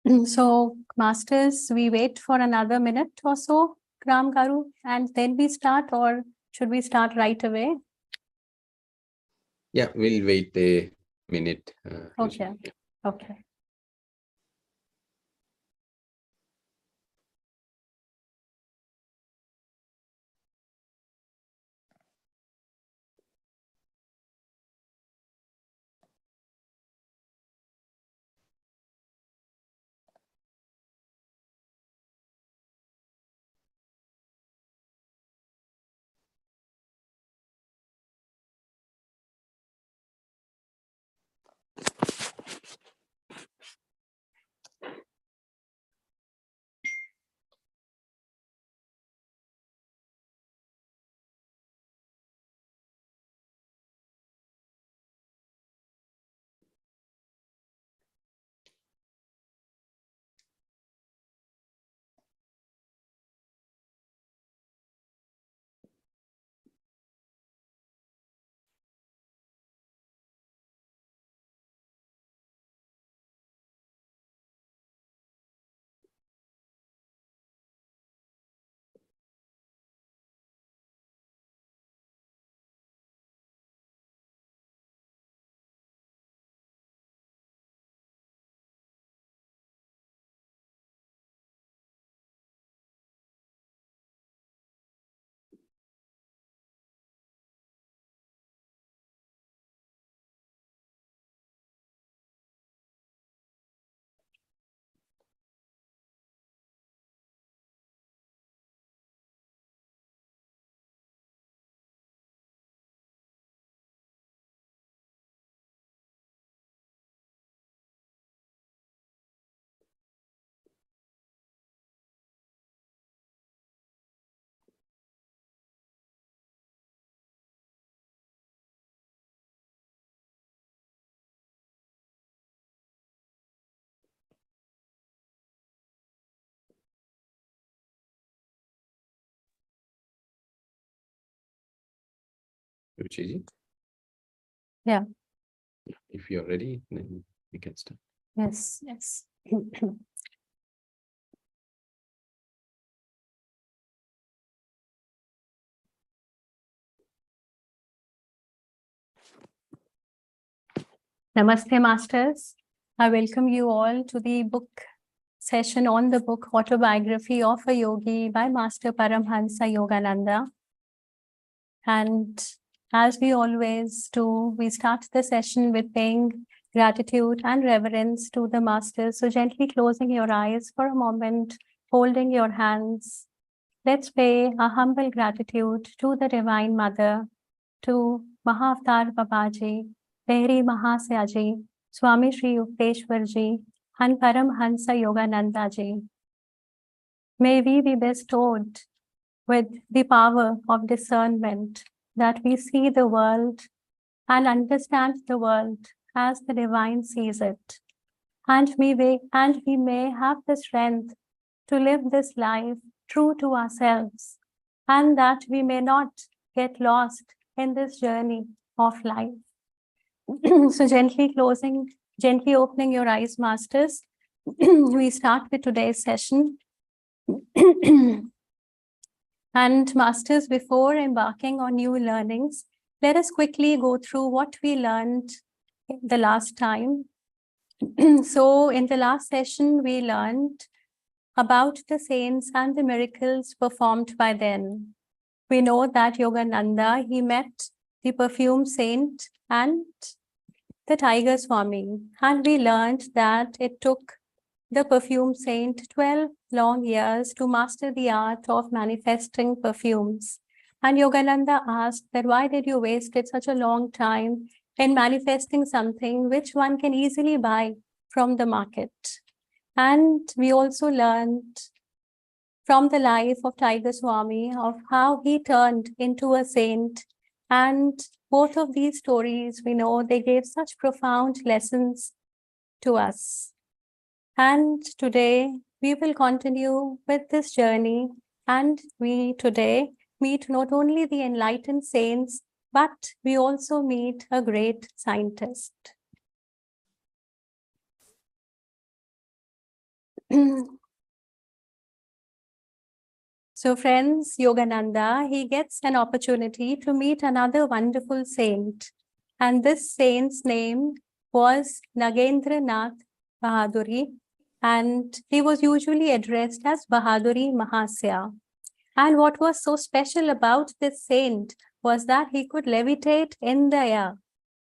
So, masters, we wait for another minute or so, Ram Garu, and then we start, or should we start right away? Yeah, we'll wait a minute. Okay. Yeah. Okay. Ruchi ji? Yeah. If you're ready, then we can start. Yes, yes. Namaste, Masters. I welcome you all to the book session on the book Autobiography of a Yogi by Master Paramahansa Yogananda. And as we always do, we start the session with paying gratitude and reverence to the Masters. So gently closing your eyes for a moment, holding your hands. Let's pay a humble gratitude to the Divine Mother, to Mahavatar Babaji, Tehri Mahasaya Swami Sri Yukteswar Ji, and Paramahansa Yogananda Ji. May we be bestowed with the power of discernment, that we see the world and understand the world as the divine sees it. And we may have the strength to live this life true to ourselves, and that we may not get lost in this journey of life. So gently opening your eyes, Masters. We start with today's session. And Masters, before embarking on new learnings, let us quickly go through what we learned the last time. So in the last session, we learned about the saints and the miracles performed by them. We know that Yogananda, he met the perfume saint and the tiger Swami, and we learned that it took the perfume saint 12 long years to master the art of manifesting perfumes. And Yogananda asked that why did you waste such a long time in manifesting something which one can easily buy from the market? And we also learned from the life of Tiger Swami of how he turned into a saint. And both of these stories, we know they gave such profound lessons to us. And today we will continue with this journey, and we today meet not only the enlightened saints, but we also meet a great scientist. So friends, Yogananda, he gets an opportunity to meet another wonderful saint. And this saint's name was Nagendranath Bahaduri. And he was usually addressed as Bahaduri Mahasya. And what was so special about this saint was that he could levitate in the air.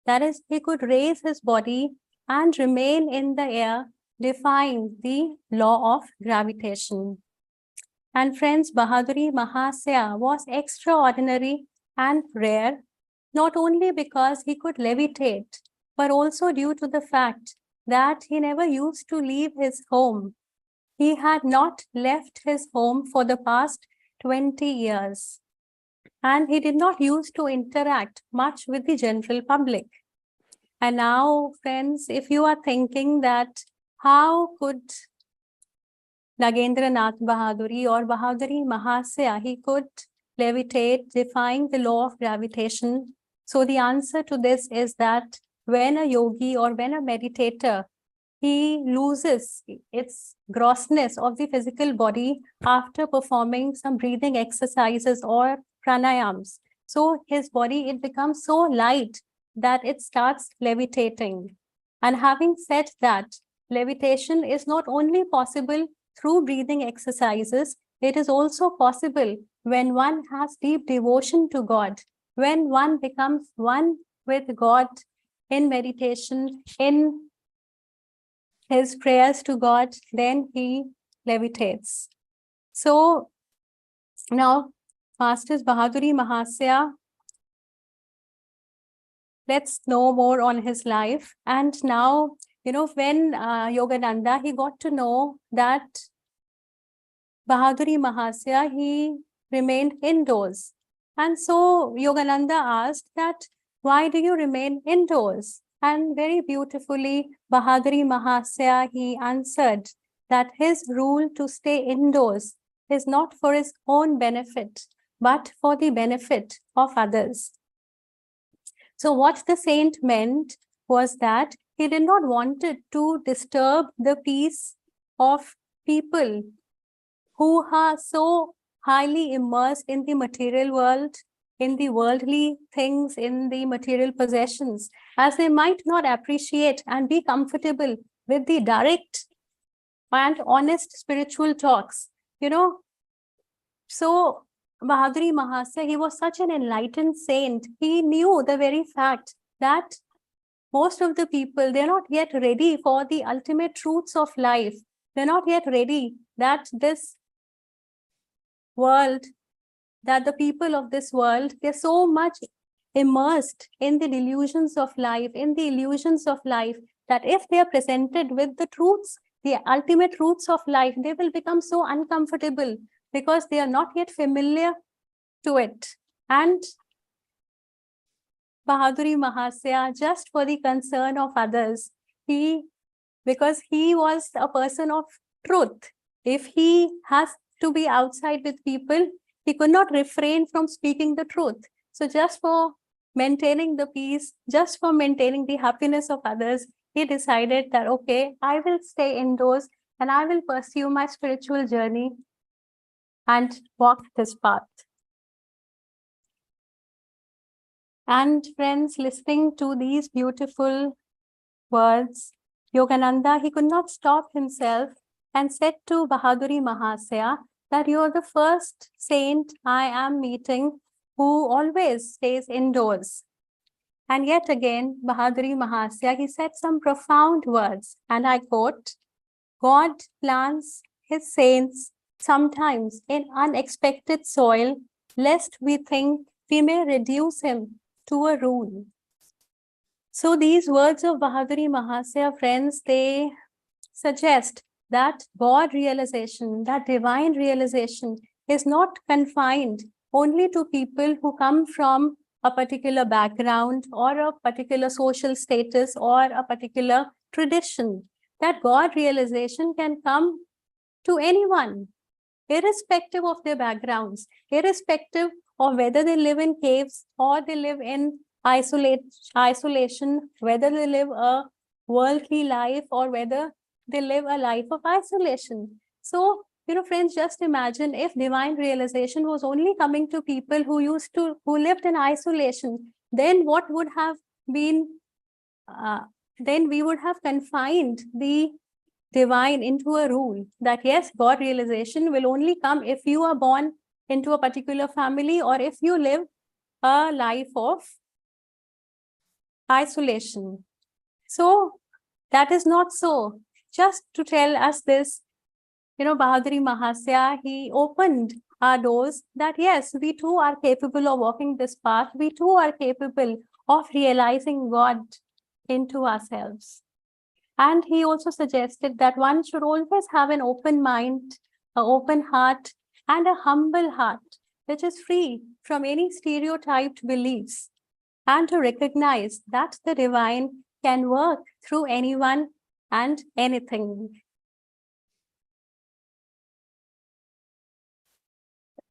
That is, he could raise his body and remain in the air, defying the law of gravitation. And friends, Bahaduri Mahasya was extraordinary and rare, not only because he could levitate, but also due to the fact that he never used to leave his home. He had not left his home for the past 20 years. And he did not used to interact much with the general public. And now, friends, if you are thinking that how could Nagendranath Bahaduri or Bahaduri Mahasya, he could levitate, defying the law of gravitation. So the answer to this is that when a yogi or when a meditator, he loses its grossness of the physical body after performing some breathing exercises or pranayams. So his body, it becomes so light that it starts levitating. And having said that, levitation is not only possible through breathing exercises, it is also possible when one has deep devotion to God, when one becomes one with God in meditation, in his prayers to God, then he levitates. So now, Masters Bahaduri Mahasya, let's know more on his life. And now, when Yogananda, he got to know that Bahaduri Mahasya, he remained indoors. And so Yogananda asked that, why do you remain indoors? And very beautifully, Bahaduri Mahasya, he answered that his rule to stay indoors is not for his own benefit, but for the benefit of others. So what the saint meant was that he did not want to disturb the peace of people who are so highly immersed in the material world, in the worldly things, in the material possessions, as they might not appreciate and be comfortable with the direct and honest spiritual talks. So Bahaduri Mahasya, he was such an enlightened saint. He knew the very fact that most of the people, they're not yet ready for the ultimate truths of life. They're not yet ready that this world, that the people of this world, they're so much immersed in the delusions of life, in the illusions of life, that if they are presented with the truths, the ultimate truths of life, they will become so uncomfortable because they are not yet familiar to it. And Bahaduri Mahasya, just for the concern of others, because he was a person of truth, if he has to be outside with people, he could not refrain from speaking the truth. So just for maintaining the peace, just for maintaining the happiness of others, he decided that, okay, I will stay indoors and I will pursue my spiritual journey and walk this path. And friends, listening to these beautiful words, Yogananda, he could not stop himself and said to Bahaduri Mahasya that you are the first saint I am meeting who always stays indoors. And yet again, Bahaduri Mahasya, he said some profound words, and I quote, God plants his saints sometimes in unexpected soil, lest we think we may reduce him to a rule. So these words of Bahaduri Mahasya, friends, they suggest that God realization, that divine realization is not confined only to people who come from a particular background or a particular social status or a particular tradition. That God realization can come to anyone, irrespective of their backgrounds, irrespective of whether they live in caves or they live in isolation, whether they live a worldly life or whether they live a life of isolation. So, friends, just imagine if divine realization was only coming to people who lived in isolation, then what would have been, then we would have confined the divine into a rule that yes, God realization will only come if you are born into a particular family or if you live a life of isolation. So that is not so. Just to tell us this, Bahaduri Mahasaya, he opened our doors that yes, we too are capable of walking this path. We too are capable of realizing God into ourselves. And he also suggested that one should always have an open mind, an open heart, and a humble heart, which is free from any stereotyped beliefs, and to recognize that the divine can work through anyone and anything.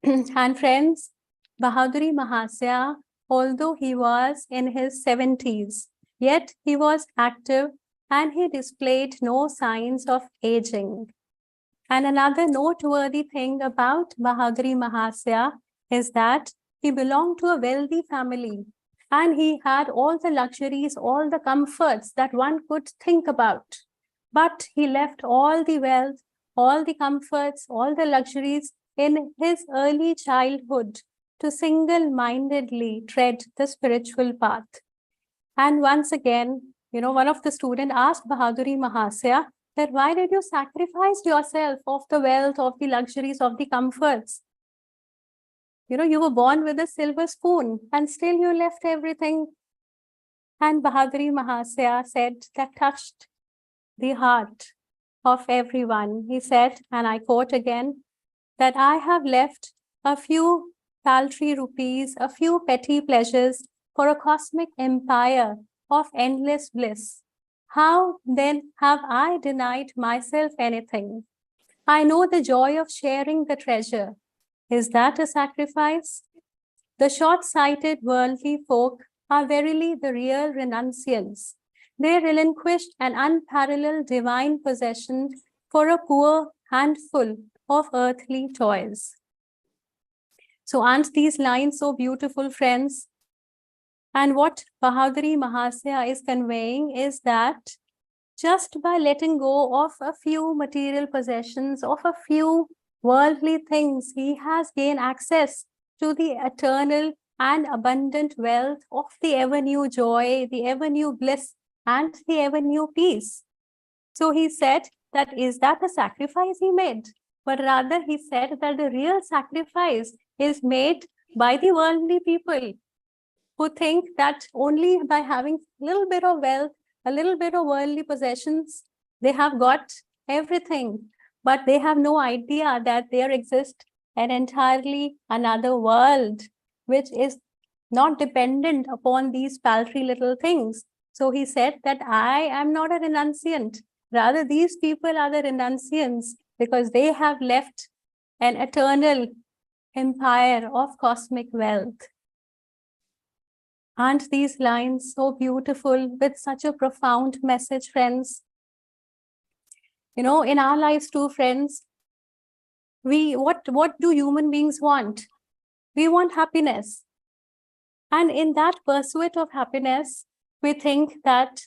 And friends, Bahaduri Mahasaya, although he was in his 70s, yet he was active and he displayed no signs of aging. And another noteworthy thing about Bahaduri Mahasaya is that he belonged to a wealthy family and he had all the luxuries, all the comforts that one could think about. But he left all the wealth, all the comforts, all the luxuries in his early childhood to single-mindedly tread the spiritual path. And once again, one of the students asked Bahaduri Mahasaya that why did you sacrifice yourself of the wealth, of the luxuries, of the comforts? You were born with a silver spoon and still you left everything. And Bahaduri Mahasaya said that touched the heart of everyone. He said, and I quote again, that I have left a few paltry rupees, a few petty pleasures for a cosmic empire of endless bliss. How then have I denied myself anything? I know the joy of sharing the treasure. Is that a sacrifice? The short-sighted worldly folk are verily the real renunciants. They relinquished an unparalleled divine possession for a poor handful of earthly toys. So aren't these lines so beautiful, friends? And what Bahaduri Mahasaya is conveying is that just by letting go of a few material possessions, of a few worldly things, he has gained access to the eternal and abundant wealth of the ever-new joy, the ever-new bliss, and the ever-new peace. So he said that is that the sacrifice he made? But rather he said that the real sacrifice is made by the worldly people who think that only by having a little bit of wealth, a little bit of worldly possessions, they have got everything. But they have no idea that there exists an entirely another world, which is not dependent upon these paltry little things. So he said that I am not a renunciant. Rather, these people are the renunciants because they have left an eternal empire of cosmic wealth. Aren't these lines so beautiful with such a profound message, friends? In our lives too, friends, what do human beings want? We want happiness. And in that pursuit of happiness, we think that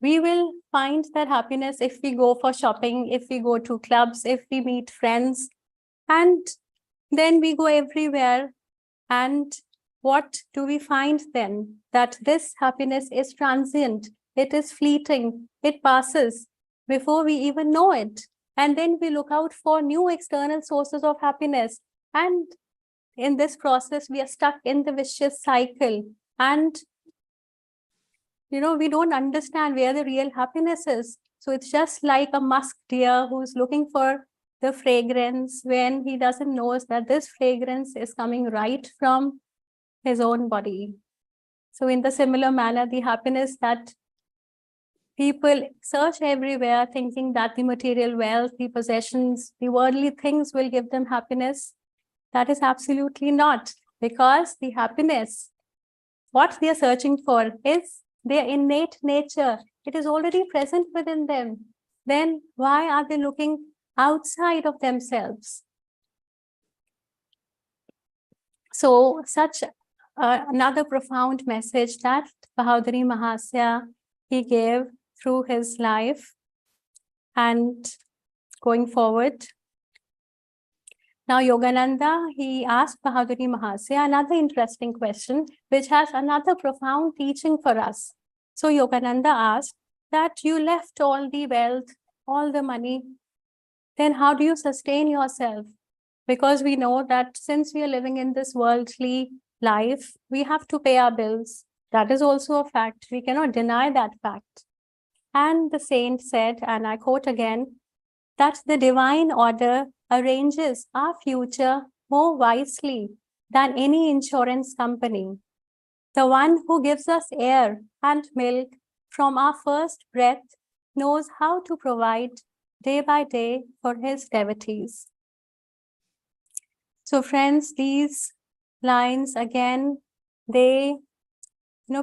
we will find that happiness if we go for shopping, if we go to clubs, if we meet friends, and then we go everywhere. And what do we find then? That this happiness is transient, it is fleeting, it passes before we even know it. And then we look out for new external sources of happiness. And in this process, we are stuck in the vicious cycle. And, we don't understand where the real happiness is. So it's just like a musk deer who's looking for the fragrance when he doesn't know that this fragrance is coming right from his own body. So in the similar manner, the happiness that people search everywhere thinking that the material wealth, the possessions, the worldly things will give them happiness, that is absolutely not, because the happiness, what they are searching for is their innate nature. It is already present within them. then why are they looking outside of themselves? So such another profound message that Bahaduri Mahasaya, he gave through his life and going forward. Now Yogananda, he asked Bahaduri Mahasaya another interesting question, which has another profound teaching for us. So Yogananda asked that you left all the wealth, all the money, then how do you sustain yourself? Because we know that since we are living in this worldly life, we have to pay our bills. That is also a fact. We cannot deny that fact. And the saint said, and I quote again, that the divine order arranges our future more wisely than any insurance company. The one who gives us air and milk from our first breath knows how to provide day by day for his devotees. So friends, these lines again, they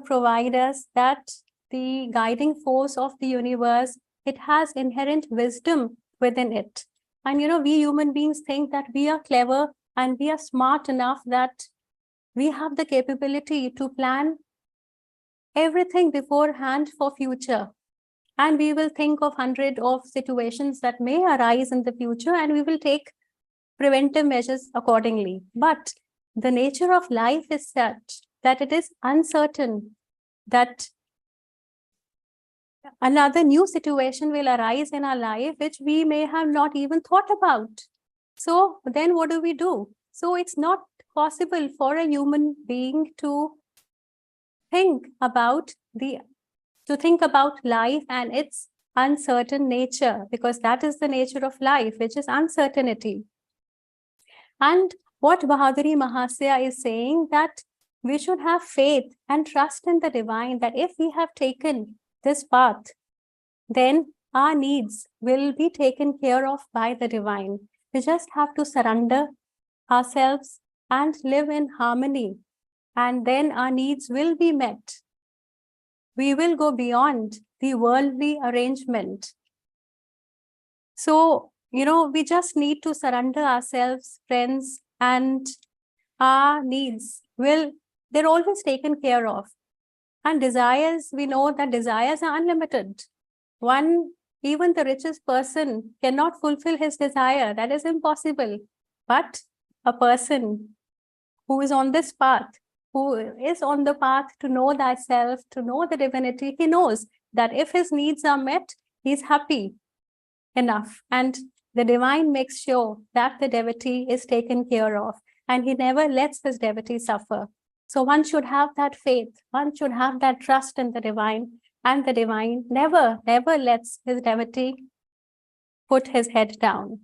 provide us that the guiding force of the universe, it has inherent wisdom within it. And we human beings think that we are clever and we are smart enough that we have the capability to plan everything beforehand for future. And we will think of hundreds of situations that may arise in the future, and we will take preventive measures accordingly. But the nature of life is such that it is uncertain, that another new situation will arise in our life, which we may have not even thought about. So then what do? So it's not possible for a human being to think about life and its uncertain nature, because that is the nature of life, which is uncertainty. And what Bahaduri Mahasaya is saying, that we should have faith and trust in the divine, that if we have taken this path, then our needs will be taken care of by the divine. We just have to surrender ourselves and live in harmony, and then our needs will be met. We will go beyond the worldly arrangement. So, we just need to surrender ourselves, friends, and our needs they're always taken care of. And desires, we know that desires are unlimited. Even the richest person cannot fulfill his desire. That is impossible. But a person who is on this path, who is on the path to know thyself, to know the divinity, he knows that if his needs are met, he's happy enough. And the divine makes sure that the devotee is taken care of, and he never lets his devotee suffer. So one should have that faith, one should have that trust in the divine, and the divine never lets his devotee put his head down.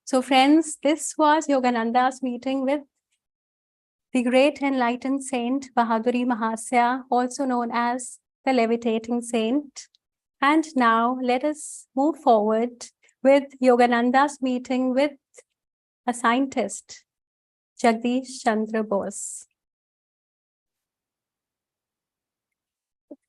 So friends, this was Yogananda's meeting with the great enlightened saint Bahaduri Mahasaya, also known as the levitating saint. And now let us move forward with Yogananda's meeting with a scientist, Jagdish Chandra Bose.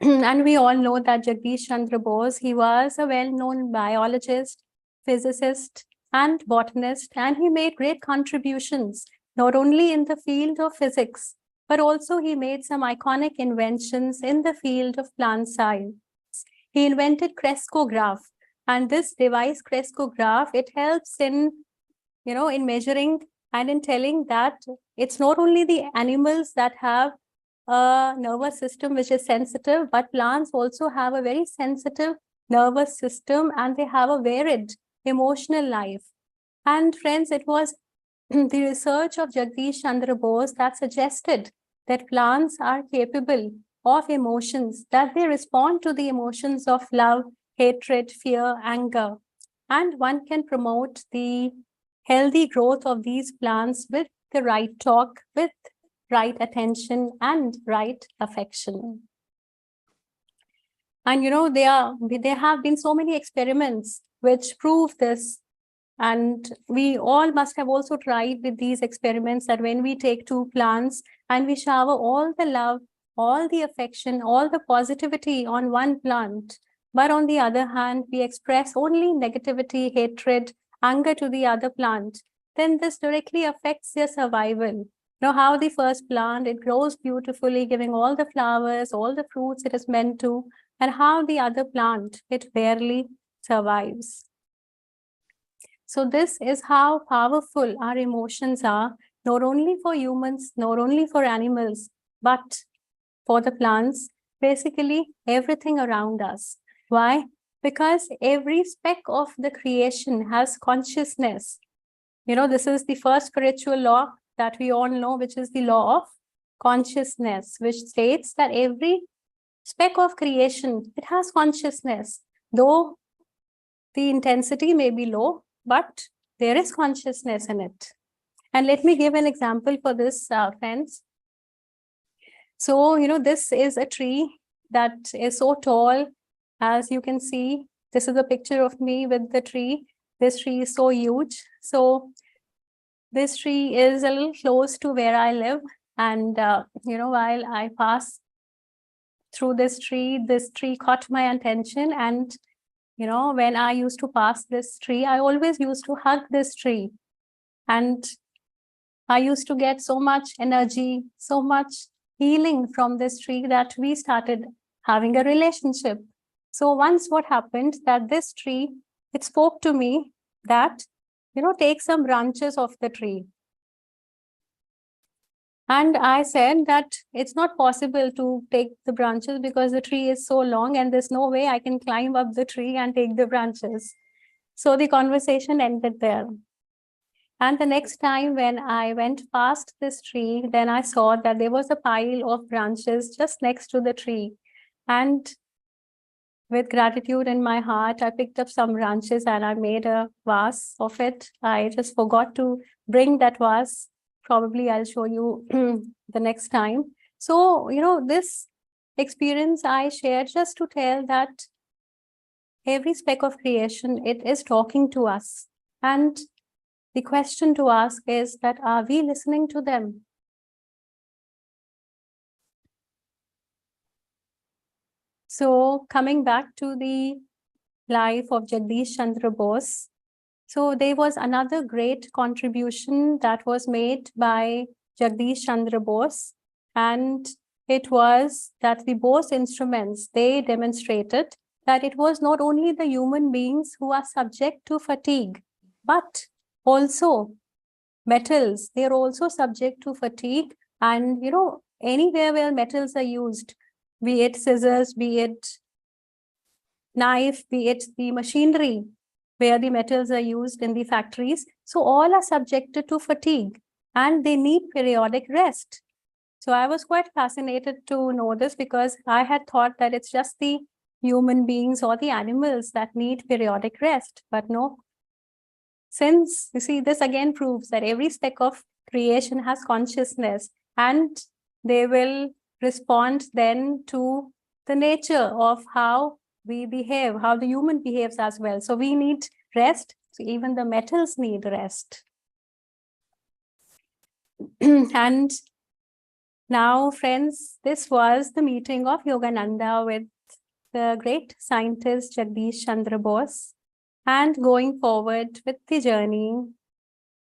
And we all know that Jagdish Chandra Bose, he was a well-known biologist, physicist, and botanist, and he made great contributions, not only in the field of physics, but also he made some iconic inventions in the field of plant science. He invented crescograph, and this device crescograph, it helps in measuring and in telling that it's not only the animals that have a nervous system which is sensitive, but plants also have a very sensitive nervous system, and they have a varied emotional life. And friends, it was the research of Jagdish Chandra Bose that suggested that plants are capable of emotions, that they respond to the emotions of love, hatred, fear, anger. And one can promote the healthy growth of these plants with the right talk, with right attention, and right affection. And there have been so many experiments which prove this. And we all must have also tried with these experiments that when we take two plants and we shower all the love all the affection, all the positivity on one plant, but on the other hand, we express only negativity, hatred, anger to the other plant, then this directly affects their survival. You know how the first plant, it grows beautifully, giving all the flowers, all the fruits it is meant to, and how the other plant, it barely survives. So this is how powerful our emotions are, not only for humans, not only for animals, but for the plants, basically everything around us. Why? Because every speck of the creation has consciousness. You know, this is the first spiritual law that we all know, which is the law of consciousness, which states that every speck of creation, it has consciousness, though the intensity may be low, but there is consciousness in it. And let me give an example for this, friends. So, you know, this is a tree that is so tall, as you can see. This is a picture of me with the tree. This tree is so huge. So this tree is a little close to where I live. And, you know, while I pass through this tree caught my attention. And, you know, when I used to pass this tree, I always used to hug this tree. And I used to get so much energy, so much healing from this tree that we started having a relationship. So once what happened that this tree, it spoke to me that, you know, take some branches of the tree. And I said that it's not possible to take the branches because the tree is so long and there's no way I can climb up the tree and take the branches. So the conversation ended there. And the next time when I went past this tree, then I saw that there was a pile of branches just next to the tree. And with gratitude in my heart, I picked up some branches and I made a vase of it. I just forgot to bring that vase. Probably I'll show you the next time. So, you know, this experience I shared just to tell that every speck of creation, it is talking to us. And the question to ask is that, are we listening to them? So coming back to the life of Jagdish Chandra Bose, so there was another great contribution that was made by Jagdish Chandra Bose, and it was that the Bose instruments, they demonstrated that it was not only the human beings who are subject to fatigue, but also metals, they are also subject to fatigue. And, you know, anywhere where metals are used, be it scissors, be it knife, be it the machinery where the metals are used in the factories, so all are subjected to fatigue and they need periodic rest. So I was quite fascinated to know this because I had thought that it's just the human beings or the animals that need periodic rest, but no. Since, you see, this again proves that every speck of creation has consciousness and they will respond then to the nature of how we behave, how the human behaves as well. So we need rest. So even the metals need rest. And now, friends, this was the meeting of Yogananda with the great scientist Jagdish Chandra Bose. And going forward with the journey,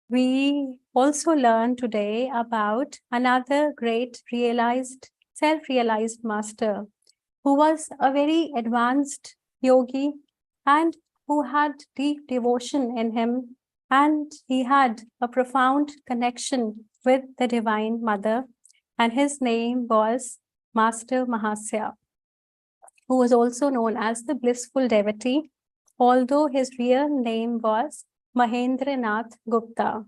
we also learn today about another great realized, self-realized master who was a very advanced yogi and who had deep devotion in him, and he had a profound connection with the Divine Mother, and his name was Master Mahasya, who was also known as the blissful devotee, although his real name was Mahendranath Gupta.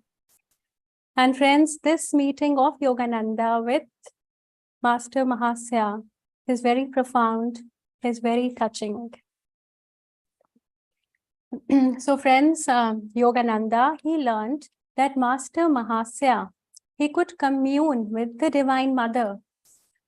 And friends, this meeting of Yogananda with Master Mahasya is very profound, is very touching. So friends, Yogananda, he learned that Master Mahasya, he could commune with the Divine Mother.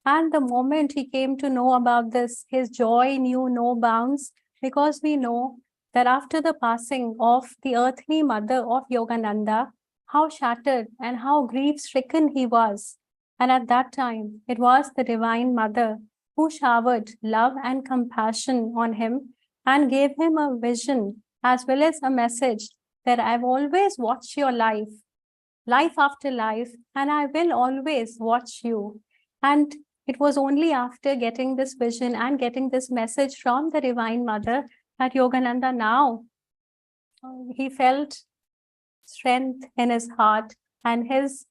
And the moment he came to know about this, his joy knew no bounds, because we know that after the passing of the earthly mother of Yogananda, how shattered and how grief-stricken he was. And at that time, it was the Divine Mother who showered love and compassion on him and gave him a vision as well as a message that I've always watched your life, life after life, and I will always watch you. And it was only after getting this vision and getting this message from the Divine Mother that Yogananda now, he felt strength in his heart, and his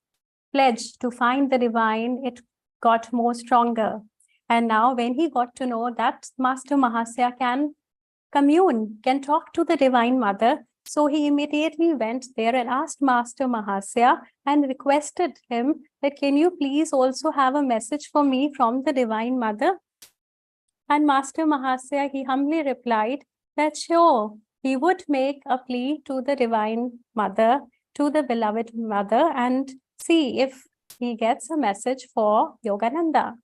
pledge to find the divine, it got more stronger. And now when he got to know that Master Mahasaya can commune, can talk to the Divine Mother, so he immediately went there and asked Master Mahasaya and requested him that, can you please also have a message for me from the Divine Mother? And Master Mahasaya, he humbly replied that sure, he would make a plea to the Divine Mother, to the beloved Mother, and see if he gets a message for Yogananda.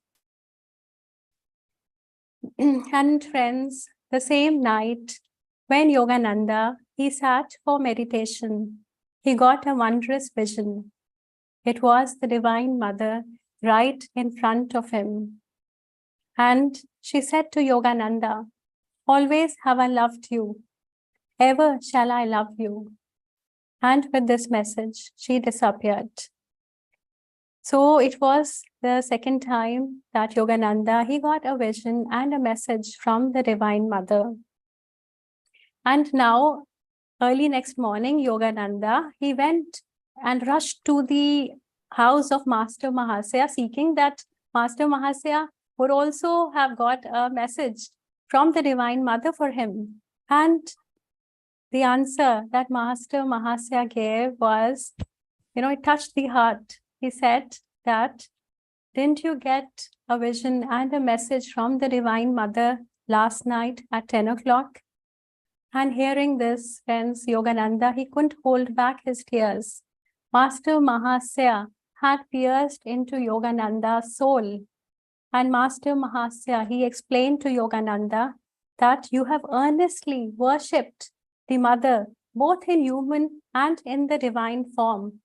And friends, the same night when Yogananda, he sat for meditation, he got a wondrous vision. It was the Divine Mother right in front of him. And she said to Yogananda, always have I loved you, ever shall I love you. And with this message, she disappeared. So it was the second time that Yogananda, he got a vision and a message from the Divine Mother. And now, early next morning, Yogananda, he went and rushed to the house of Master Mahasaya, seeking that Master Mahasaya would also have got a message from the Divine Mother for him. And the answer that Master Mahasaya gave was, it touched the heart. He said that, didn't you get a vision and a message from the Divine Mother last night at 10 o'clock? And hearing this, friends, Yogananda, he couldn't hold back his tears. Master Mahasaya had pierced into Yogananda's soul. And Master Mahasaya, he explained to Yogananda that you have earnestly worshipped the Mother, both in human and in the divine form.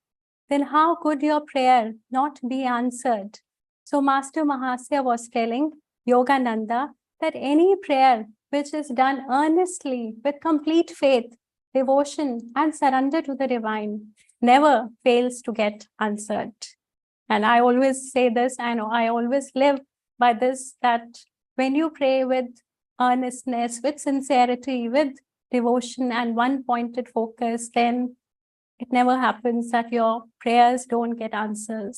Then how could your prayer not be answered? So Master Mahasaya was telling Yogananda that any prayer which is done earnestly with complete faith, devotion, and surrender to the divine never fails to get answered. And I always say this, I always live by this, that when you pray with earnestness, with sincerity, with devotion and one-pointed focus, then it never happens that your prayers don't get answered.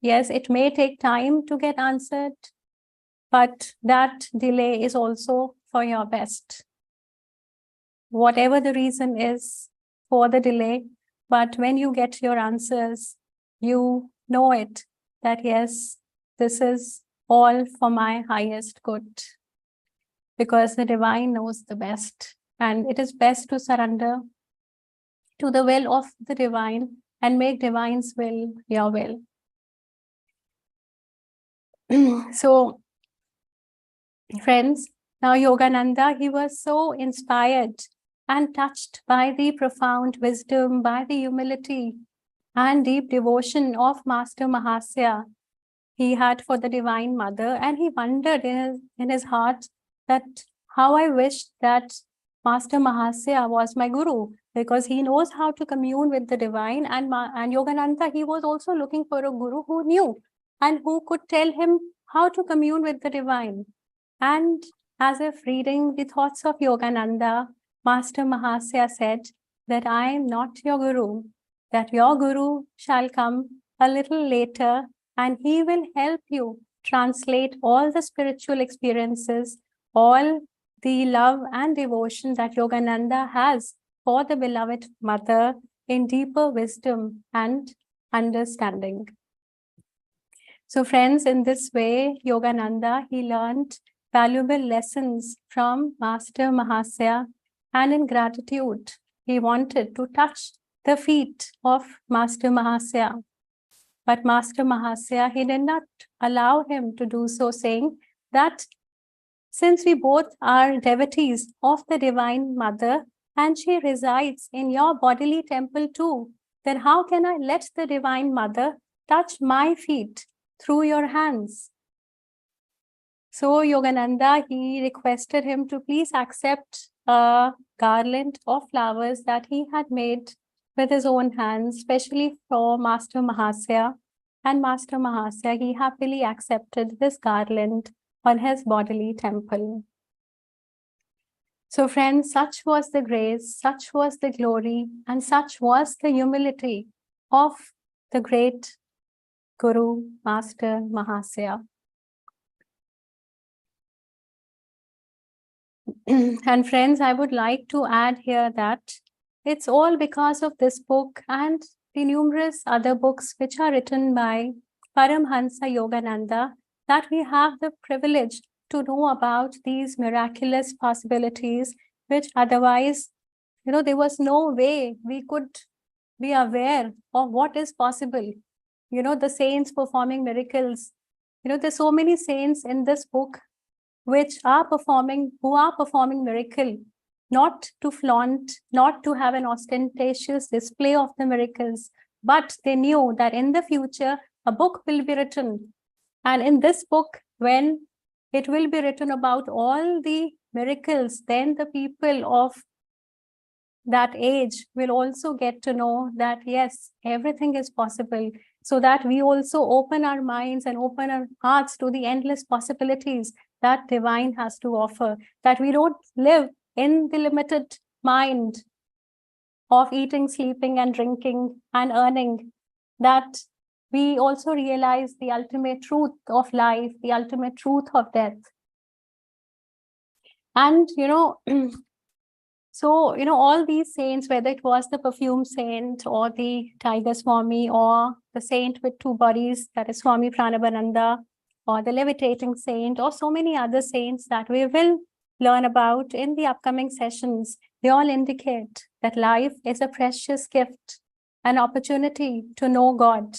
Yes, it may take time to get answered, but that delay is also for your best. Whatever the reason is for the delay, but when you get your answers, you know it, that yes, this is all for my highest good, because the divine knows the best, and it is best to surrender to the will of the divine and make divine's will your will. So, friends, now Yogananda, he was so inspired and touched by the profound wisdom, by the humility and deep devotion of Master Mahasaya he had for the Divine Mother, and he wondered in his heart that how I wished that Master Mahasaya was my guru, because he knows how to commune with the divine, and Yogananda, he was also looking for a guru who knew and who could tell him how to commune with the divine. And as if reading the thoughts of Yogananda, Master Mahasaya said that I am not your guru, that your guru shall come a little later, and he will help you translate all the spiritual experiences, all the love and devotion that Yogananda has for the beloved Mother in deeper wisdom and understanding. So friends, in this way, Yogananda, he learned valuable lessons from Master Mahasaya, and in gratitude, he wanted to touch the feet of Master Mahasaya. But Master Mahasaya, he did not allow him to do so, saying that since we both are devotees of the Divine Mother, and she resides in your bodily temple too, then how can I let the Divine Mother touch my feet through your hands. So Yogananda, he requested him to please accept a garland of flowers that he had made with his own hands, especially for Master Mahasaya. And Master Mahasaya, he happily accepted this garland on his bodily temple. So friends, such was the grace, such was the glory, and such was the humility of the great Guru, Master Mahasaya. And friends, I would like to add here that it's all because of this book and the numerous other books which are written by Paramahansa Yogananda that we have the privilege to know about these miraculous possibilities, which otherwise, there was no way we could be aware of what is possible. The saints performing miracles. There's so many saints in this book who are performing miracle, not to flaunt, not to have an ostentatious display of the miracles, but they knew that in the future, a book will be written. And in this book, when it will be written about all the miracles, then the people of that age will also get to know that, yes, everything is possible, so that we also open our minds and open our hearts to the endless possibilities that divine has to offer, that we don't live in the limited mind of eating, sleeping, and drinking and earning, that we also realize the ultimate truth of life, the ultimate truth of death. And, so, all these saints, whether it was the perfume saint or the tiger Swami or the saint with two bodies, that is Swami Pranabananda, or the levitating saint, or so many other saints that we will learn about in the upcoming sessions, they all indicate that life is a precious gift, an opportunity to know God.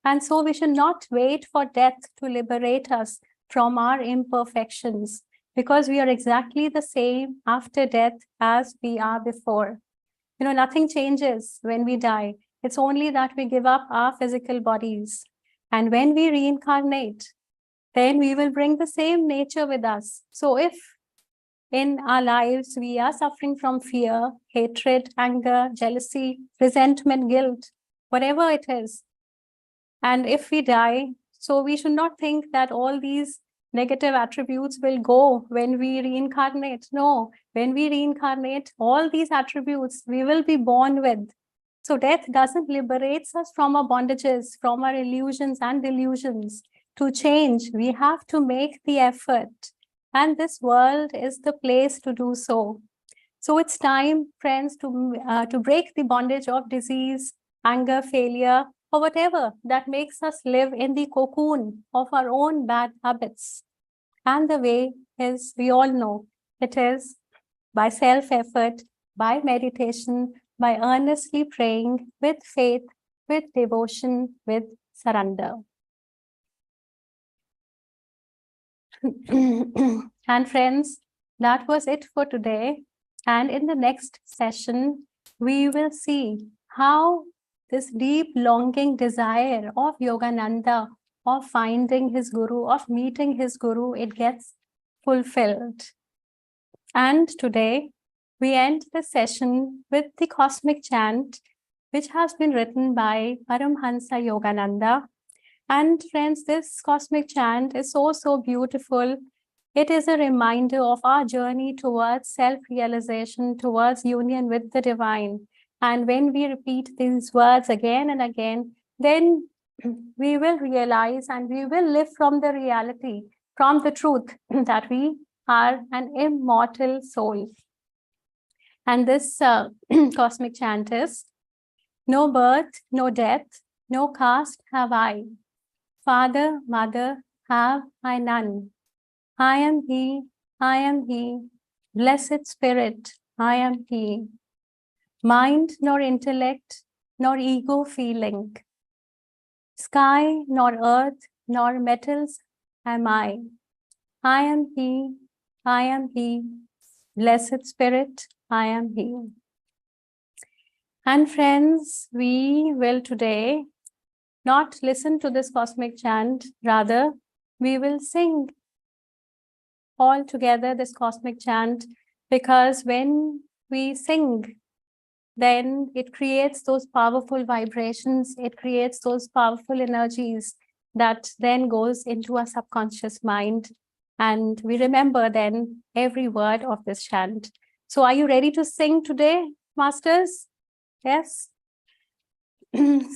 And so we should not wait for death to liberate us from our imperfections, because we are exactly the same after death as we are before. Nothing changes when we die. It's only that we give up our physical bodies. And when we reincarnate, then we will bring the same nature with us. So if in our lives we are suffering from fear, hatred, anger, jealousy, resentment, guilt, whatever it is, and if we die, so we should not think that all these negative attributes will go when we reincarnate. No, when we reincarnate, all these attributes we will be born with. So death doesn't liberate us from our bondages, from our illusions and delusions. To change, we have to make the effort. And this world is the place to do so. So it's time, friends, to break the bondage of disease, anger, failure, or whatever that makes us live in the cocoon of our own bad habits. And the way is, we all know, it is by self-effort, by meditation, by earnestly praying with faith, with devotion, with surrender. And friends, that was it for today. And in the next session, we will see how this deep longing desire of Yogananda, of finding his guru, of meeting his guru, it gets fulfilled. And today, we end the session with the cosmic chant, which has been written by Paramahansa Yogananda. And friends, this cosmic chant is so beautiful. It is a reminder of our journey towards self-realization, towards union with the divine. And when we repeat these words again and again, then we will realize and we will live from the reality, from the truth that we are an immortal soul. And this cosmic chant is, no birth, no death, no caste have I. Father, mother, have I none. I am he, I am he. Blessed Spirit, I am he. Mind nor intellect, nor ego feeling. Sky nor earth, nor metals am I. I am he, I am he. Blessed Spirit, I am he. And friends, we will today not listen to this cosmic chant, rather we will sing all together this cosmic chant, because when we sing, then it creates those powerful vibrations, it creates those powerful energies that then goes into our subconscious mind, and we remember then every word of this chant. So are you ready to sing today, masters? Yes.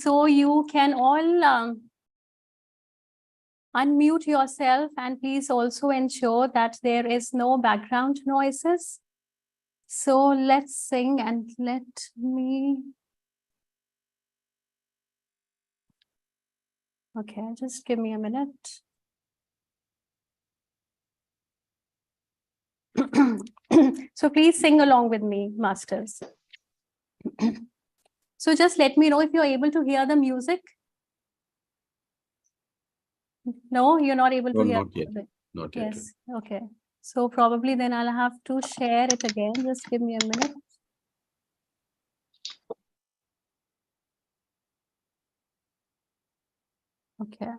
So you can all unmute yourself, and please also ensure that there is no background noises. So let's sing, and let me... Okay, just give me a minute. So please sing along with me, masters. So just let me know if you're able to hear the music. No, you're not able to hear Not yet. the music. Not yet. Yes, okay. So probably then I'll have to share it again. Just give me a minute. Okay.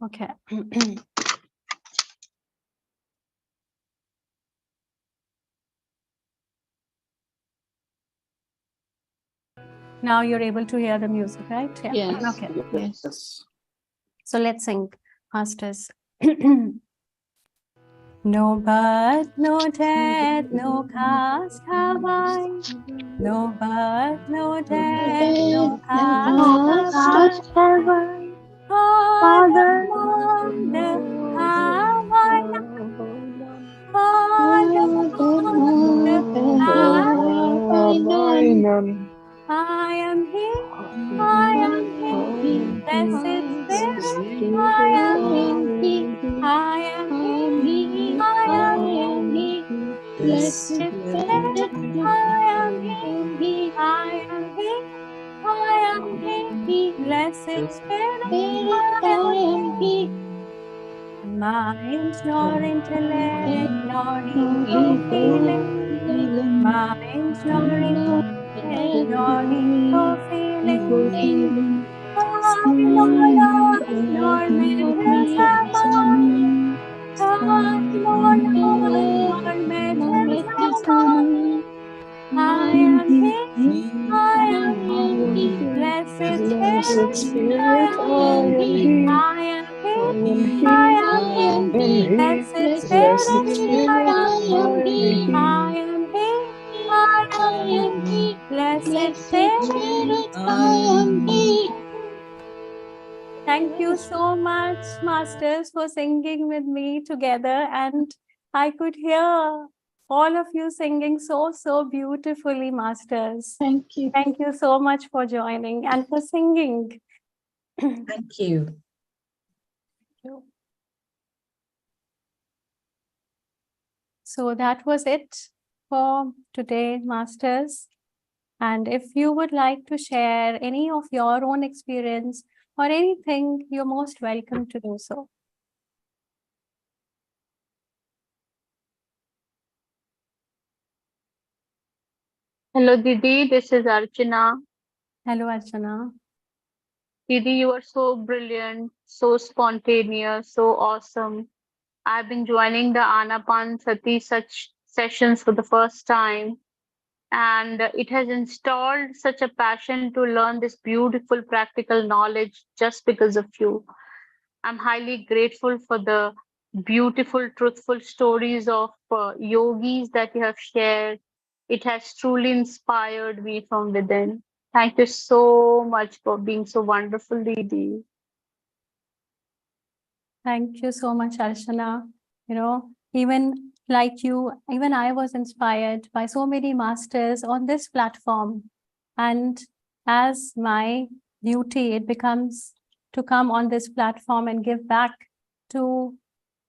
Okay. Now you're able to hear the music, right? Yeah. Yes. Okay. Yes. So let's sing, masters. No birth, no death, no caste have I. No birth, no death, no caste have I. Father, mother have I none. Father, mother have I none. I am He, I am He, blessed Spirit, I am He, I am He, I am He, blessed Spirit, I am He, I am He, I am He, blessed Spirit, I am He. Mind nor intellect, nor ego feeling, mind nor intellect, nor ego feeling. I nor love, nor matters am I. I nor love, nor matters am I. I am He, I am He, blessed Spirit, I am He. I am He, I am He, blessed Spirit, I am He. I am He, I am He, blessed Spirit, I am He. Thank you so much, masters, for singing with me together. And I could hear all of you singing so beautifully, masters. Thank you. Thank you so much for joining and for singing. Thank you. So that was it for today, masters. And if you would like to share any of your own experience or anything, you're most welcome to do so. Hello, Didi. This is Archana. Hello, Archana. Didi, you are so brilliant, so spontaneous, so awesome. I've been joining the Anapan such sessions for the first time, and it has installed such a passion to learn this beautiful practical knowledge just because of you. I'm highly grateful for the beautiful, truthful stories of yogis that you have shared. It has truly inspired me from within. Thank you so much for being so wonderful, Didi. Thank you so much, Archana. You know, even like you, even I was inspired by so many masters on this platform. And as my duty, it becomes to come on this platform and give back to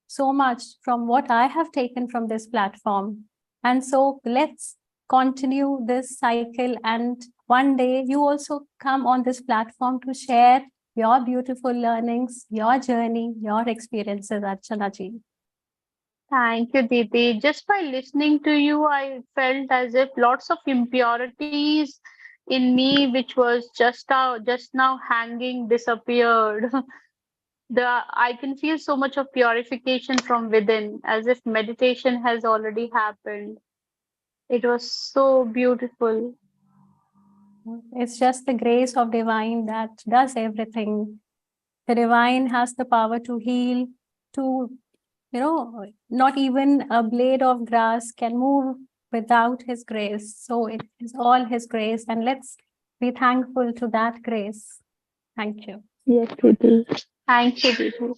so much from what I have taken from this platform. And so let's continue this cycle. And one day you also come on this platform to share your beautiful learnings, your journey, your experiences, Archana ji. Thank you, Didi. Just by listening to you, I felt as if lots of impurities in me, which was just now hanging, disappeared. I can feel so much of purification from within, as if meditation has already happened. It was so beautiful. It's just the grace of divine that does everything. The divine has the power to heal, to, not even a blade of grass can move without his grace. So it is all his grace, and let's be thankful to that grace. Thank you. Yes, Didi. Thank you, Didi.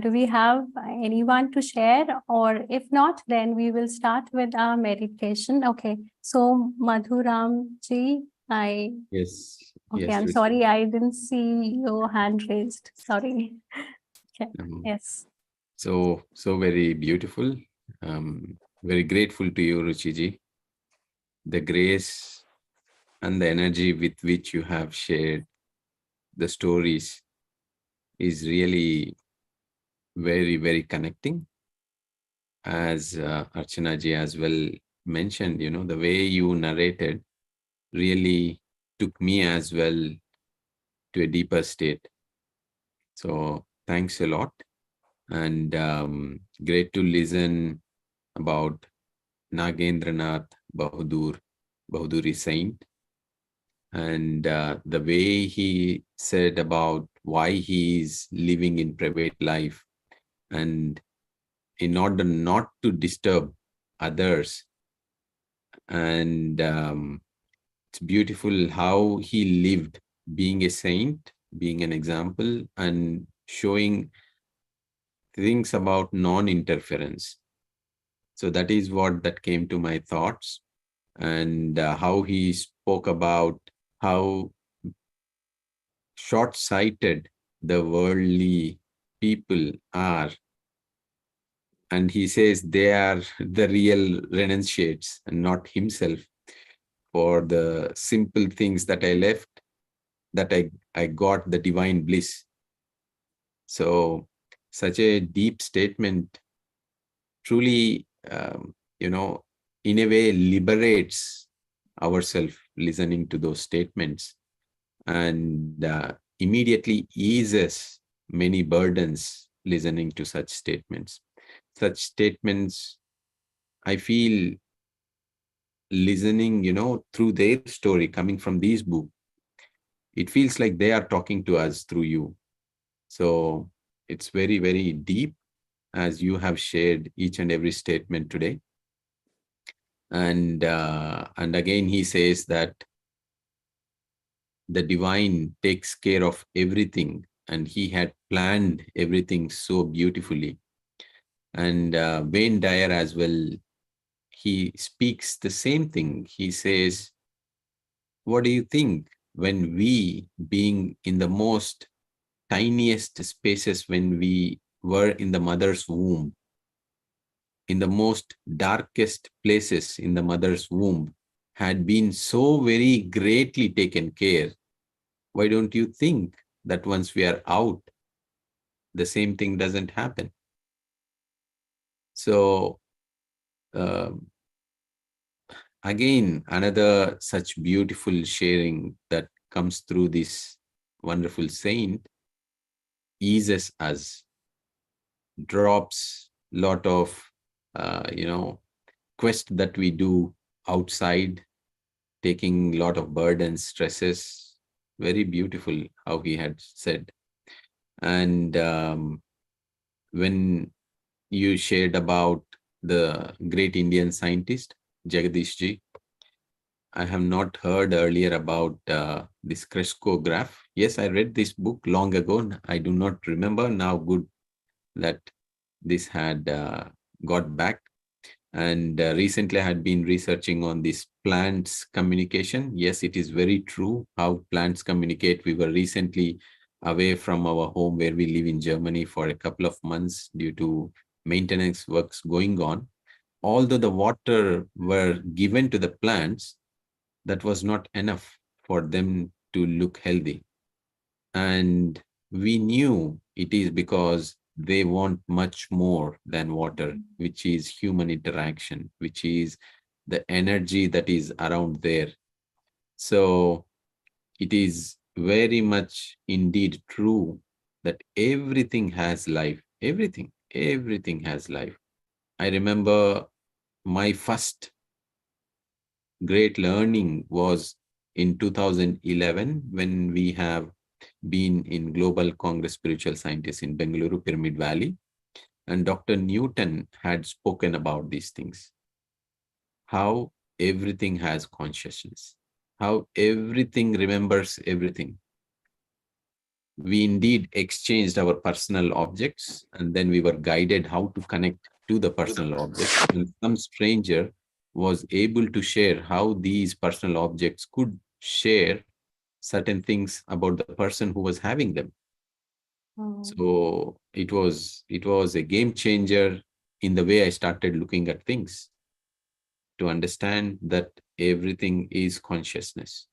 Do we have anyone to share? Or if not, then we will start with our meditation. Okay. So Madhuram ji, Yes. okay, Yes, I'm Ruchi. sorry, I didn't see your hand raised. Sorry. Okay. Yes. So very beautiful. Very grateful to you, Ruchi ji. The grace and the energy with which you have shared the stories is really very, very connecting. As Archana ji as well mentioned, the way you narrated really took me as well to a deeper state. So thanks a lot. And great to listen about Nagendranath Bahuduri Saint, and the way he said about why he is living in private life, and in order not to disturb others. And it's beautiful how he lived, being a saint, being an example, and showing things about non-interference. So that is what that came to my thoughts. And how he spoke about how short-sighted the worldly people are. And he says they are the real renunciates and not himself. For the simple things that I left, that I got the divine bliss. So such a deep statement truly, in a way liberates ourselves listening to those statements, and immediately eases many burdens listening to such statements. Such statements, I feel, listening, through their story coming from these books, it feels like they are talking to us through you. So it's very, very deep, as you have shared each and every statement today. And again, he says that the divine takes care of everything, and he had planned everything so beautifully. And Wayne Dyer as well, he speaks the same thing. He says, what do you think when we, being in the most tiniest spaces, when we were in the mother's womb, in the most darkest places in the mother's womb, had been so very greatly taken care, why don't you think that once we are out, the same thing doesn't happen? So again, another such beautiful sharing that comes through this wonderful saint eases us, drops lot of quest that we do outside, taking lot of burdens, stresses. Very beautiful how he had said. And when you shared about the great Indian scientist Jagadish ji, I have not heard earlier about this Crescograph. Yes, I read this book long ago. I do not remember now. Good that this had got back. And recently I had been researching on this plants communication. Yes, it is very true how plants communicate. We were recently away from our home where we live in Germany for a couple of months due to maintenance works going on. although the water were given to the plants, that was not enough for them to look healthy. And we knew it is because they want much more than water, which is human interaction, which is the energy that is around there. So it is very much indeed true that everything has life. Everything has life. I remember my first great learning was in 2011 when we have been in Global Congress Spiritual Scientists in Bengaluru, Pyramid Valley, and Dr. Newton had spoken about these things, how everything has consciousness, how everything remembers everything. We indeed exchanged our personal objects, and then we were guided how to connect to the personal objects. And some stranger was able to share how these personal objects could share certain things about the person who was having them. So it was a game changer in the way I started looking at things, to understand that everything is consciousness.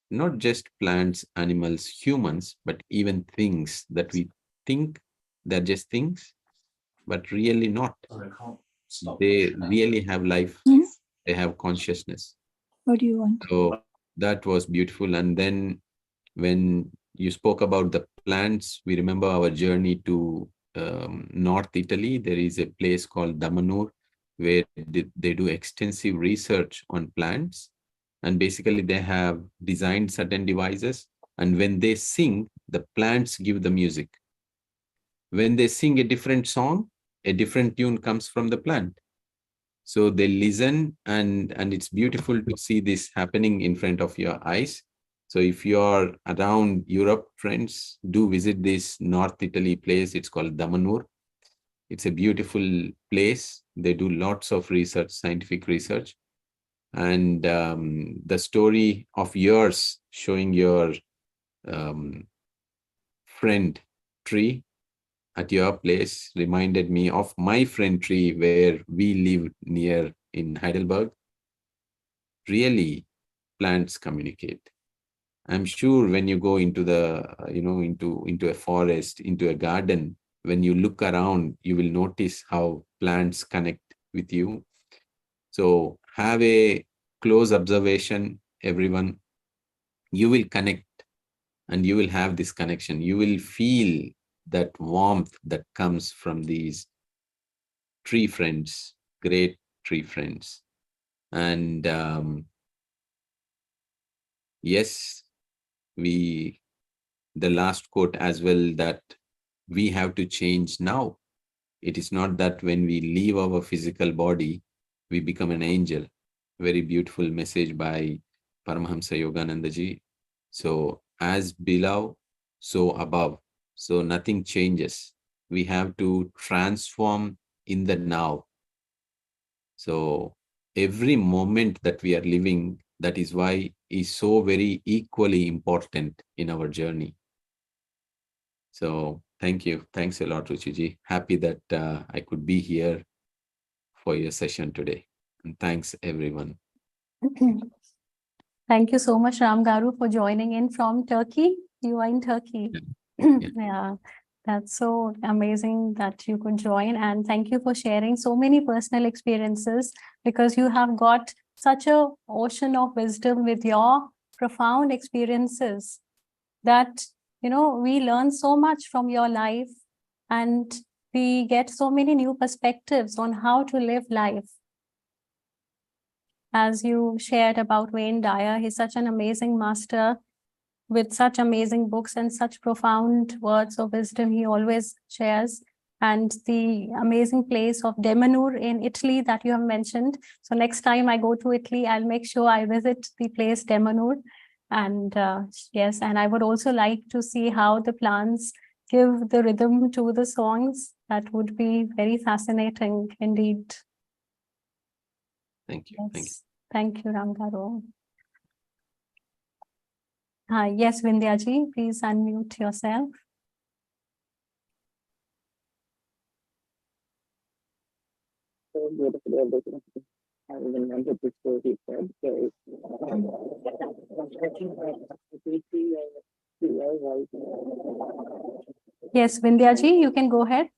Not just plants, animals, humans, but even things that we think they're just things, but really not. They really have life. They have consciousness. What do you want? So that was beautiful. And then when you spoke about the plants, we remember our journey to North Italy. There is a place called Damanur where they do extensive research on plants. And basically they have designed certain devices. And when they sing, the plants give the music. When they sing a different song, a different tune comes from the plant. So they listen, and it's beautiful to see this happening in front of your eyes. So if you are around Europe, friends, do visit this North Italy place. It's called Damanur. It's a beautiful place. They do lots of research, scientific research. And the story of yours showing your friend tree at your place reminded me of my friend tree where we live near in Heidelberg. Really, plants communicate. I'm sure when you go into the, into a forest, into a garden, when you look around, you will notice how plants connect with you. So have a close observation, everyone. You will connect and you will have this connection. You will feel that warmth that comes from these tree friends, great tree friends. And yes, the last quote as well, that we have to change now. It is not that when we leave our physical body, we become an angel. Very beautiful message by Paramahansa Yogananda ji. So as below, so above. So nothing changes. We have to transform in the now. So every moment that we are living, that is why is so very equally important in our journey. So thank you. Thanks a lot, Ruchi ji. Happy that I could be here for your session today. And thanks everyone. Thank you so much, Ram Garu, for joining in from Turkey. You are in Turkey. Yeah, that's so amazing that you could join. And thank you for sharing so many personal experiences, because you have got such a ocean of wisdom with your profound experiences that, we learn so much from your life, and we get so many new perspectives on how to live life. As you shared about Wayne Dyer, he's such an amazing master with such amazing books and such profound words of wisdom he always shares. And the amazing place of Damanur in Italy that you have mentioned. So next time I go to Italy, I'll make sure I visit the place Damanur. And yes, and I would also like to see how the plants give the rhythm to the songs. That would be very fascinating indeed. Thank you. Yes. Thank you. Thank you, Ram Garu. Yes, Vindhyaji, please unmute yourself. so beautifully everything. I even wanted to show he said. So, Yes, Vindhya ji, you can go ahead.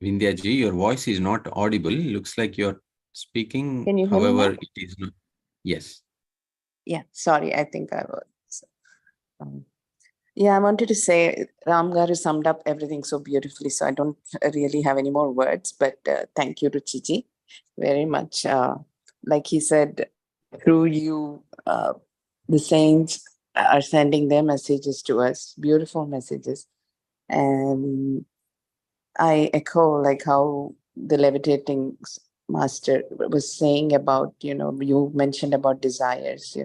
Vindhya ji, your voice is not audible. Looks like you're speaking. Can you hear me However, now? it is not. Yes. Yeah, sorry, I think I was. Yeah, I wanted to say Ram Garu summed up everything so beautifully, so I don't really have any more words, but thank you, Ruchiji, very much. Like he said, through you, the saints are sending their messages to us, beautiful messages. And I echo like how the levitating master was saying about, you mentioned about desires,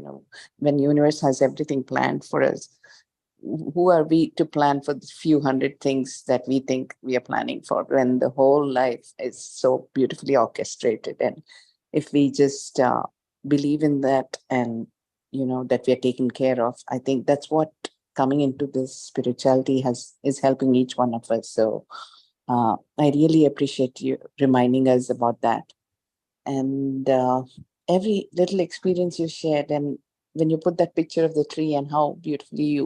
when universe has everything planned for us, who are we to plan for the few hundred things that we think we are planning for when the whole life is so beautifully orchestrated? And if we just believe in that, and that we are taken care of, I think that's what coming into this spirituality is helping each one of us. So I really appreciate you reminding us about that. And every little experience you shared, and when you put that picture of the tree and how beautifully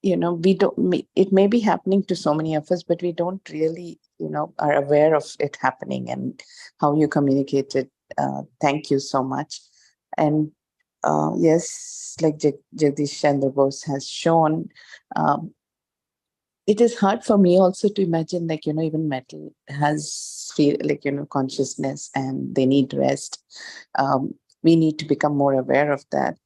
we don't, it may be happening to so many of us, but we don't really, are aware of it happening, and how you communicated. Thank you so much. And yes, like Jagdish Chandra Bose has shown, it is hard for me also to imagine, like, even metal has feel like, consciousness, and they need rest. We need to become more aware of that.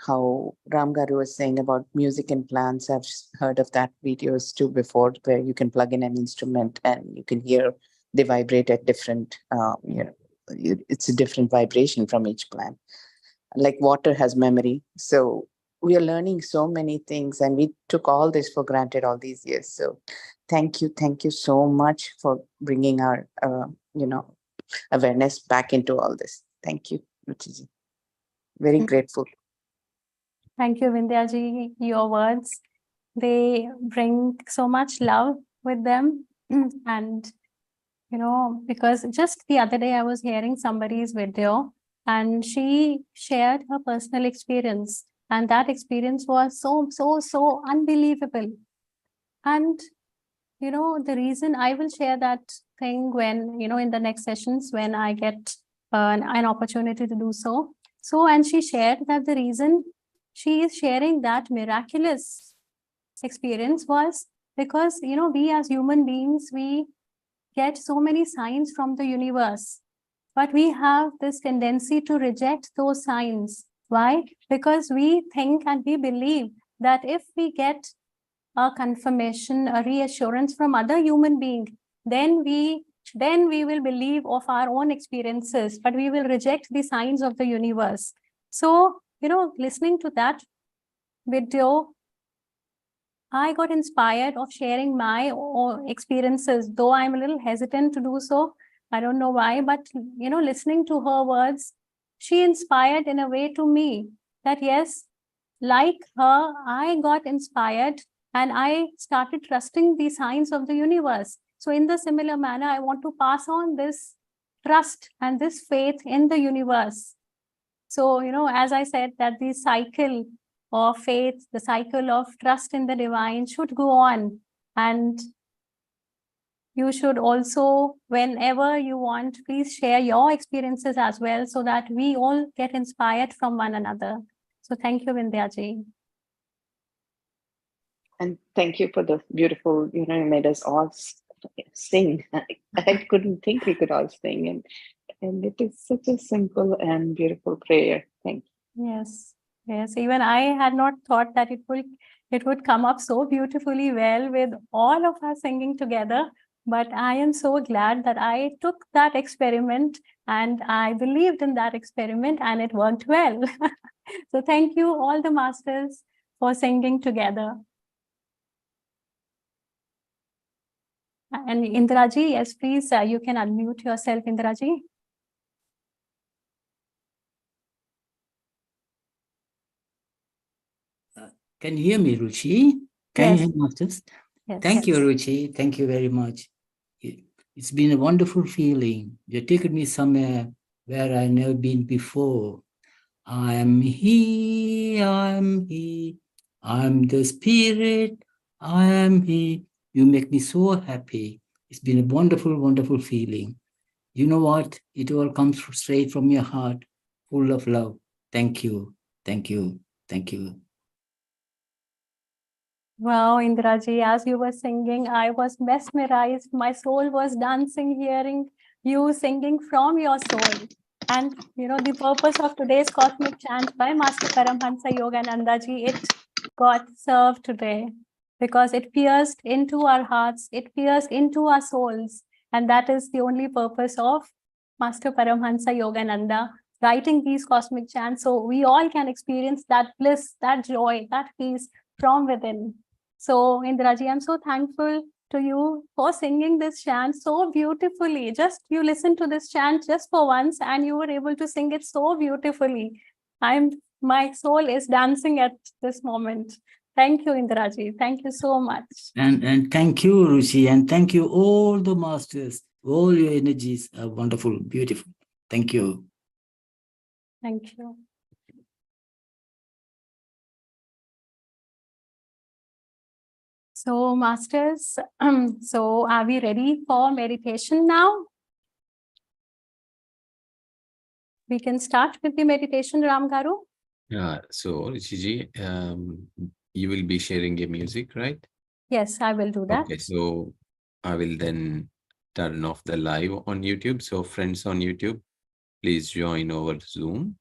How Ram Garu was saying about music and plants. I've heard of that videos too before, where you can plug in an instrument and you can hear they vibrate at different, it's a different vibration from each plant. Like water has memory. So we are learning so many things, and we took all this for granted all these years. So thank you so much for bringing our, awareness back into all this. Thank you, Ruchiji. Very grateful. Thank you, Vindhya ji. Your words, they bring so much love with them. And, because just the other day I was hearing somebody's video, and she shared her personal experience. And that experience was so unbelievable. And, the reason I will share that thing when, in the next sessions, when I get an opportunity to do so. So, and she shared that the reason she is sharing that miraculous experience was because, we as human beings, we get so many signs from the universe, but we have this tendency to reject those signs. Why? Because we think and we believe that if we get a confirmation, a reassurance from other human being, then we will believe of our own experiences, but we will reject the signs of the universe. So, listening to that video, I got inspired of sharing my own experiences, though I'm a little hesitant to do so. I don't know why, but listening to her words, she inspired in a way to me that yes, like her, I got inspired and I started trusting the signs of the universe. So in the similar manner, I want to pass on this trust and this faith in the universe. So, as I said, that the cycle of faith, the cycle of trust in the divine should go on. And you should also, whenever you want, please share your experiences as well, so that we all get inspired from one another. So thank you, Vindhya ji. And thank you for the beautiful, you made us all sing. I couldn't think we could all sing. And it is such a simple and beautiful prayer. Thank you. Yes. Even I had not thought that it would come up so beautifully well with all of us singing together. But I am so glad that I took that experiment and I believed in that experiment and it worked well. So thank you all the masters for singing together. And Indraji, yes, please, you can unmute yourself, Indraji. Can you hear me, Ruchi? Can you Yes. hear me, Masters? Yes. Thank you, Ruchi. Thank you very much. It's been a wonderful feeling. You've taken me somewhere where I've never been before. I'm he, I'm he, I'm the spirit, I am he. You make me so happy. It's been a wonderful, wonderful feeling. You know what? It all comes straight from your heart, full of love. Thank you, thank you, thank you. Wow, Indraji, as you were singing, I was mesmerized. My soul was dancing, hearing you singing from your soul. And, you know, the purpose of today's cosmic chant by Master Paramahansa Yogananda ji, it got served today because it pierced into our hearts, it pierced into our souls. And that is the only purpose of Master Paramahansa Yogananda writing these cosmic chants. So we all can experience that bliss, that joy, that peace from within. So, Indraji, I'm so thankful to you for singing this chant so beautifully. Just you listen to this chant just for once and you were able to sing it so beautifully. My soul is dancing at this moment. Thank you, Indraji. Thank you so much. And thank you, Ruchi, and thank you all the masters. All your energies are wonderful, beautiful. Thank you. Thank you. So, masters, so are we ready for meditation now? We can start with the meditation, Ram Garu. So, Ruchiji, you will be sharing a music, right? Yes, I will do that. Okay, so I will then turn off the live on YouTube. So friends on YouTube, please join over Zoom.